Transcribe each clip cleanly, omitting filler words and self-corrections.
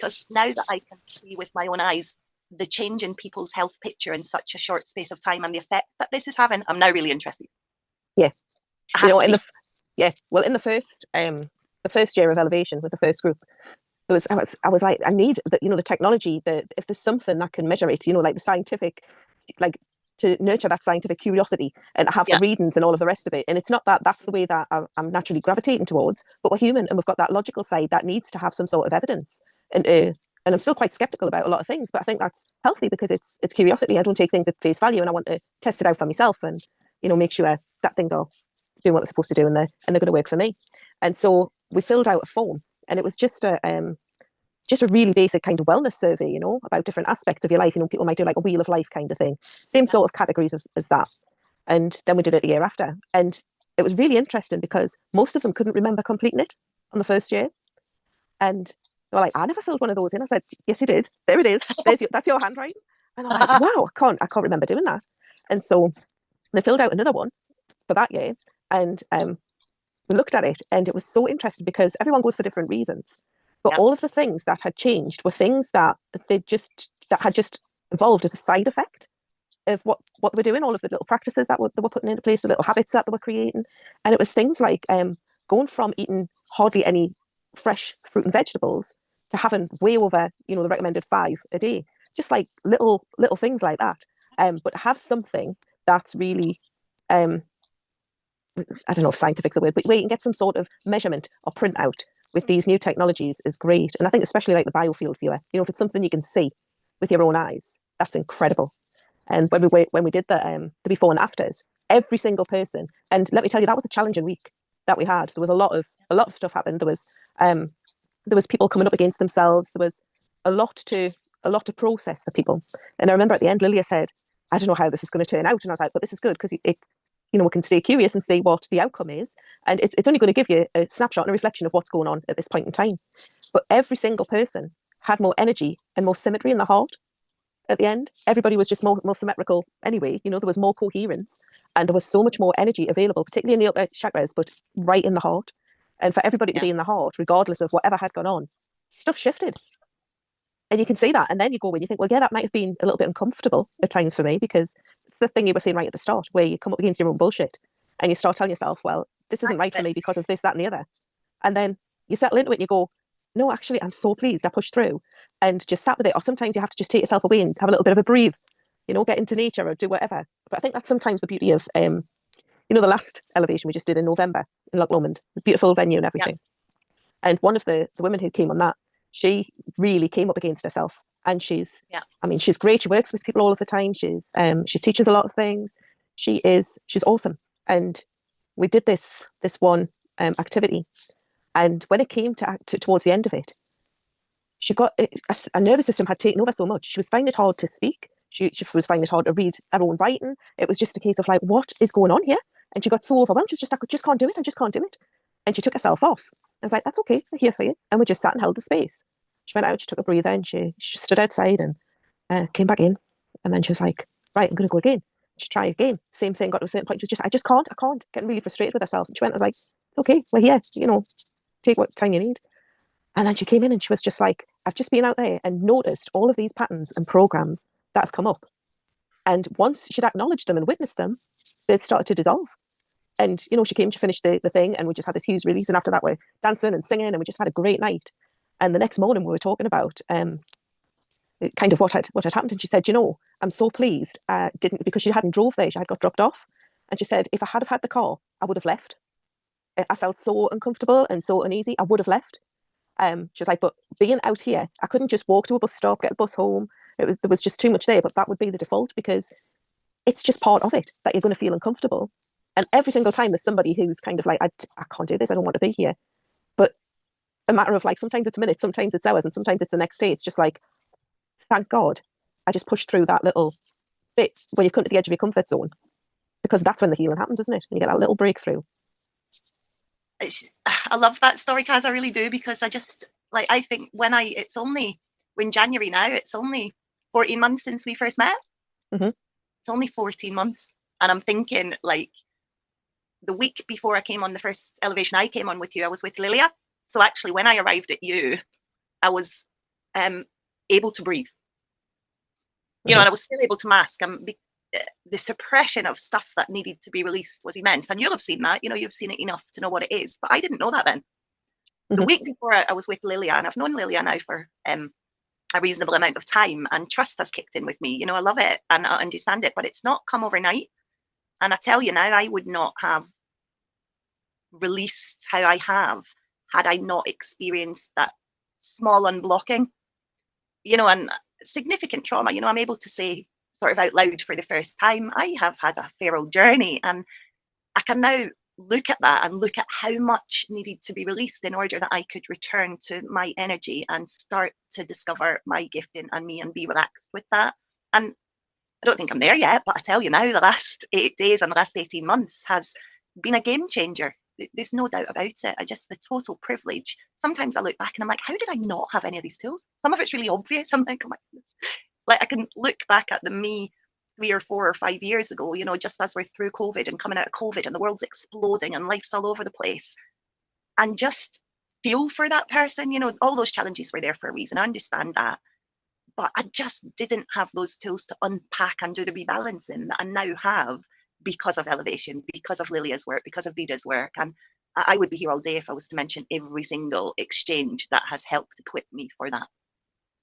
because now that I can see with my own eyes the change in people's health picture in such a short space of time and the effect that this is having, I'm now really interested. Yeah, you know, in the first year of Elevation with the first group, I was like, I need the, you know, the technology, if there's something that can measure it, you know, like the scientific, like to nurture that scientific curiosity and have the readings and all of the rest of it. And it's not that that's the way that I'm naturally gravitating towards, but we're human and we've got that logical side that needs to have some sort of evidence. And I'm still quite skeptical about a lot of things, but I think that's healthy because it's curiosity. I don't take things at face value, and I want to test it out for myself and, you know, make sure that things are doing what they're supposed to do and they're going to work for me. And so we filled out a form, and it was just a really basic kind of wellness survey, you know, about different aspects of your life. You know, people might do like a wheel of life kind of thing, same sort of categories as that. And then we did it the year after, and it was really interesting because most of them couldn't remember completing it on the first year. And they were like, I never filled one of those in. I said, yes, you did. There it is. That's your handwriting. And I'm like, wow, I can't remember doing that. And so they filled out another one for that year, and we looked at it, and it was so interesting because everyone goes for different reasons. But all of the things that had changed were things that had just evolved as a side effect of what they were doing, all of the little practices that they were putting into place, the little habits that they were creating. And it was things like going from eating hardly any fresh fruit and vegetables to having way over, you know, the recommended 5 a day. Just like little things like that. But have something that's really, I don't know if scientific's a word, but where you can get some sort of measurement or printout with these new technologies is great. And I think especially like the biofield viewer, you know, if it's something you can see with your own eyes, that's incredible. And when we did the before and afters, every single person, and let me tell you, that was a challenging week that we had. There was a lot of stuff happened. There was people coming up against themselves. There was a lot to process for people. And I remember at the end, Lilia said, I don't know how this is going to turn out. And I was like, but this is good because it you know, we can stay curious and see what the outcome is. And it's only going to give you a snapshot and a reflection of what's going on at this point in time. But every single person had more energy and more symmetry in the heart at the end. Everybody was just more symmetrical anyway. You know, there was more coherence and there was so much more energy available, particularly in the upper chakras, but right in the heart. And for everybody to be in the heart, regardless of whatever had gone on, stuff shifted. And you can see that. And then you go and you think, well, yeah, that might have been a little bit uncomfortable at times for me, because it's the thing you were saying right at the start, where you come up against your own bullshit and you start telling yourself, well, this isn't right for me because of this, that, and the other. And then you settle into it and you go, no, actually, I'm so pleased I pushed through and just sat with it. Or sometimes you have to just take yourself away and have a little bit of a breathe, you know, get into nature or do whatever. But I think that's sometimes the beauty of, you know, the last elevation we just did in November in Loch Lomond, the beautiful venue and everything. Yeah. And one of the women who came on that, she really came up against herself. And she's great. She works with people all of the time. She teaches a lot of things. She's awesome. And we did this one activity. And when it came to towards the end of it, she got a nervous system had taken over so much. She was finding it hard to speak. She was finding it hard to read her own writing. It was just a case of like, what is going on here? And she got so overwhelmed. She's just, I just can't do it. I just can't do it. And she took herself off. I was like, that's okay. I'm here for you. And we just sat and held the space. She went out, she took a breather, and she stood outside and came back in. And then she was like, right, I'm going to go again. She tried again. Same thing, got to a certain point. She was just, I can't. Getting really frustrated with herself. And she went, I was like, okay, we're here. You know, take what time you need. And then she came in and she was just like, I've just been out there and noticed all of these patterns and programs that have come up. And once she'd acknowledged them and witnessed them, they started to dissolve. And, you know, she finished the thing, and we just had this huge release. And after that, we're dancing and singing, and we just had a great night. And the next morning, we were talking about kind of what had happened. And she said, you know, I'm so pleased because she hadn't drove there. She had got dropped off. And she said, if I had the car, I would have left. I felt so uncomfortable and so uneasy. I would have left. She was like, but being out here, I couldn't just walk to a bus stop, get a bus home. There was just too much there. But that would be the default, because it's just part of it that you're going to feel uncomfortable. And every single time there's somebody who's kind of like, I can't do this. I don't want to be here. But a matter of like, sometimes it's minutes, sometimes it's hours, and sometimes it's the next day. It's just like, thank God I just pushed through that little bit when you've come to the edge of your comfort zone, because that's when the healing happens, isn't it? When you get that little breakthrough. I love that story, Kaz. I really do, because I think it's only January now, it's only 14 months since we first met. Mm-hmm. It's only 14 months. And I'm thinking, like, the week before I came on the first elevation I came on with you, I was with Lilia. So actually, when I arrived at you, I was able to breathe. You know, and I was still able to mask. The suppression of stuff that needed to be released was immense. And you'll have seen that. You know, you've seen it enough to know what it is. But I didn't know that then. The week before, I was with Lilia, and I've known Lilia now for a reasonable amount of time, and trust has kicked in with me. You know, I love it and I understand it, but it's not come overnight. And I tell you now, I would not have released how I have had I not experienced that small unblocking, you know, and significant trauma. You know, I'm able to say sort of out loud for the first time, I have had a fair old journey, and I can now look at that and look at how much needed to be released in order that I could return to my energy and start to discover my gifting and me and be relaxed with that. And I don't think I'm there yet, but I tell you now, the last 8 days and the last 18 months has been a game changer. There's no doubt about it. The total privilege. Sometimes I look back and I'm like, how did I not have any of these tools? Some of it's really obvious. I'm like I can look back at the me 3 or 4 or 5 years ago, you know, just as we're through COVID and coming out of COVID and the world's exploding and life's all over the place, and just feel for that person. You know, all those challenges were there for a reason. I understand that. But I just didn't have those tools to unpack and do the rebalancing that I now have because of elevation, because of Lilia's work, because of Vida's work. And I would be here all day if I was to mention every single exchange that has helped equip me for that.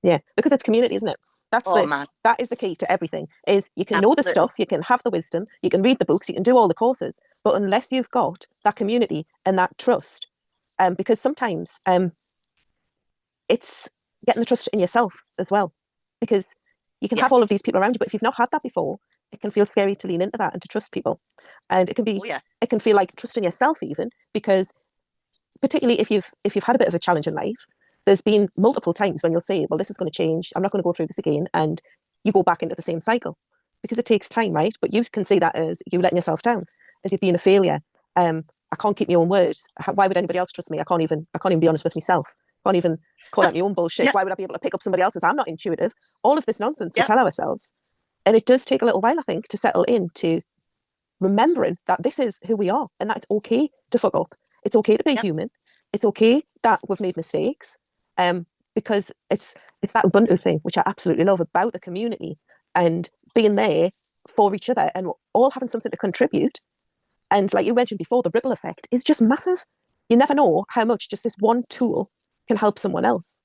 Yeah, because it's community, isn't it? That is the key to everything. Is you can know the stuff, you can have the wisdom, you can read the books, you can do all the courses, but unless you've got that community and that trust, because sometimes it's getting the trust in yourself as well, because you can have all of these people around you, but if you've not had that before, it can feel scary to lean into that and to trust people, and it can be it can feel like trusting yourself even, because particularly if you've had a bit of a challenge in life, there's been multiple times when you'll say, well, this is going to change, I'm not going to go through this again, and you go back into the same cycle because it takes time, right? But you can see that as you letting yourself down, as you've been a failure. I can't keep my own words. Why would anybody else trust me? I can't even be honest with myself. I can't even call out my own bullshit. Why would I be able to pick up somebody else's? I'm not intuitive. All of this nonsense we tell ourselves. And it does take a little while, I think, to settle into remembering that this is who we are and that it's okay to fuck up. It's okay to be human. It's okay that we've made mistakes. Because it's that Ubuntu thing, which I absolutely love about the community and being there for each other and all having something to contribute. And like you mentioned before, the ripple effect is just massive. You never know how much just this one tool can help someone else.